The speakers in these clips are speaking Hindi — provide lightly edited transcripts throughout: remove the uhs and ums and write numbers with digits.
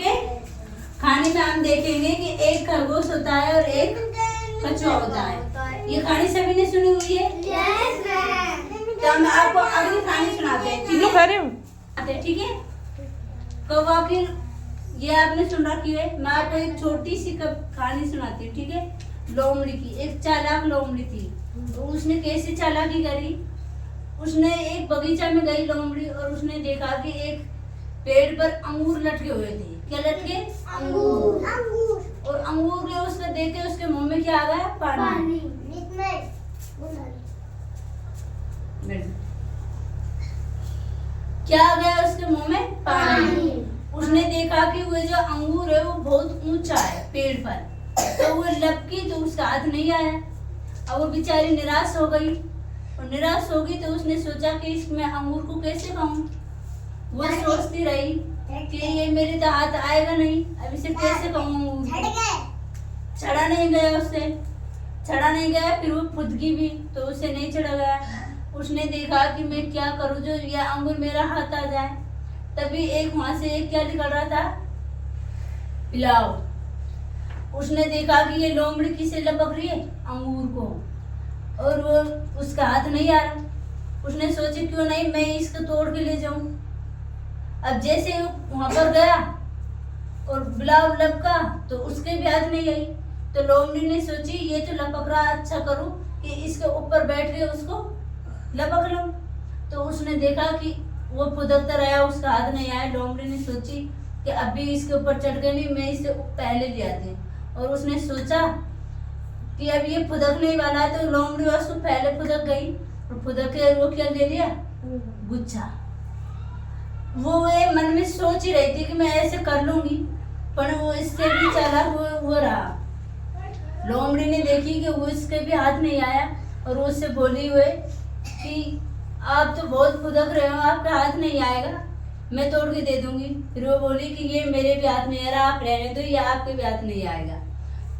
के खाने में हम देखेंगे कि एक खरगोश होता है और एक कछुआ होता है। ये कहानी सभी ने सुनी हुई है। तो हम आपको अगली कहानी सुनाते हैं। तीनों खा रहे हो? ठीक है। तो फिर ये आपने सुन रखी है। मैं आपको एक छोटी सी कहानी सुनाती हूँ, ठीक है। लोमड़ी की। एक चालाक लोमड़ी थी। तो उसने कैसे चालाकी करी, उसने एक बगीचा में गई लोमड़ी और उसने देखा कि एक पेड़ पर अंगूर लटके हुए थे। क्या लटके? अंगूर। और अंगूर के उसने देखे उसके मुंह में क्या आ गया? पानी। क्या आ गया उसके मुंह में? पानी। उसने देखा कि वो जो अंगूर है वो बहुत ऊंचा है पेड़ पर, तो वो लपकी तो उसका हाथ नहीं आया। अब वो बेचारी निराश हो गई और निराश हो गई तो उसने सोचा कि इसमें अंगूर को कैसे खाऊं। वो सोचती रही कि ये मेरे तो हाथ आएगा नहीं, अब इसे कैसे खाऊं अंगूर। चढ़ा नहीं गया उससे, चढ़ा नहीं गया। फिर वो खुदकी भी तो उसे नहीं चढ़ा गया। उसने देखा कि मैं क्या करूं जो ये अंगूर मेरा हाथ आ जाए। तभी एक वहां से एक क्या निकल रहा था? बिलाव। उसने देखा कि ये लोमड़ी किसे लपक रही है? अंगूर को, और वो उसका हाथ नहीं आ रहा। उसने सोचा क्यों नहीं मैं इसको तोड़ के ले जाऊं। अब जैसे वहां पर गया और बिलाव लपका तो उसके भी हाथ नहीं आई। तो लोमड़ी ने सोची ये तो लपक रहा, अच्छा करूं कि इसके ऊपर बैठ के उसको लपक लूं। तो उसने देखा कि वो फुदकता रहा, उसका हाथ नहीं आया। लोमड़ी ने सोची कि अभी इसके ऊपर चढ़ के नहीं, मैं इससे पहले ले आती। और उसने सोचा कि अब ये फुदकने ही वाला है, तो लोमड़ी उसको पहले फुदक गई और फुदक के वो क्या ले लिया? गुच्छा। वो मन में सोच ही रही थी कि मैं ऐसे कर लूंगी, पर वो इससे भी चला वो रहा। लोमड़ी ने देखी कि वो इसके भी हाथ नहीं आया और वो उससे बोली हुए कि आप तो बहुत फुदक रहे हो, आपका हाथ नहीं आएगा, मैं तोड़ के दे दूंगी। फिर वो बोली कि ये मेरे भी हाथ नहीं आ रहा, आप रहने दो, ये आपके भी हाथ नहीं आएगा।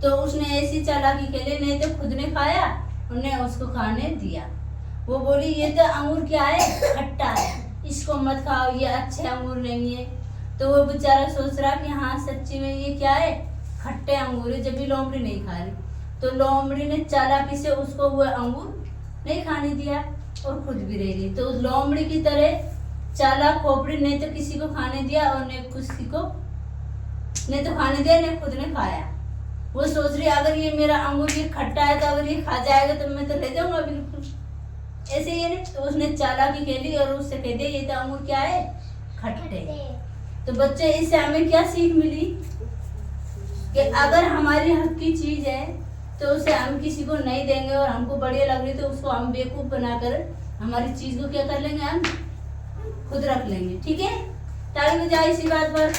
तो उसने ऐसी चालाकी खेली, नहीं तो खुद ने खाया, उन्हें उसको खाने दिया। वो बोली ये तो अंगूर क्या है? खट्टा है, इसको मत खाओ, ये अच्छे अंगूर नहीं है। तो वो बेचारा सोच रहा कि हाँ सच्ची में ये क्या है? खट्टे अंगूर है, जब भी लोमड़ी नहीं खा रही। तो लोमड़ी ने चालाकी से उसको वो अंगूर नहीं खाने दिया और खुद भी रह गई। तो लोमड़ी की तरह चालाक खोपड़ी ने तो किसी को खाने दिया और ने किसी को ने तो खाने दिया, ने खुद ने खाया। वो सोच रही अगर ये मेरा अंगूर ये खट्टा है तो अगर ये खा जाएगा तो मैं तो ले जाऊंगा बिल्कुल, ऐसे ही है। तो उसने चालाकी खेली और उससे कह दिया ये तो अंगूर क्या है? खट्टे। तो बच्चे इससे हमें क्या सीख मिली कि अगर हमारी हक की चीज है तो उसे हम किसी को नहीं देंगे और हमको बढ़िया लग रही तो उसको हम बेवकूफ बनाकर हमारी चीज को क्या कर लेंगे? हम खुद रख लेंगे, ठीक है। ताली बजाओ इसी बात पर।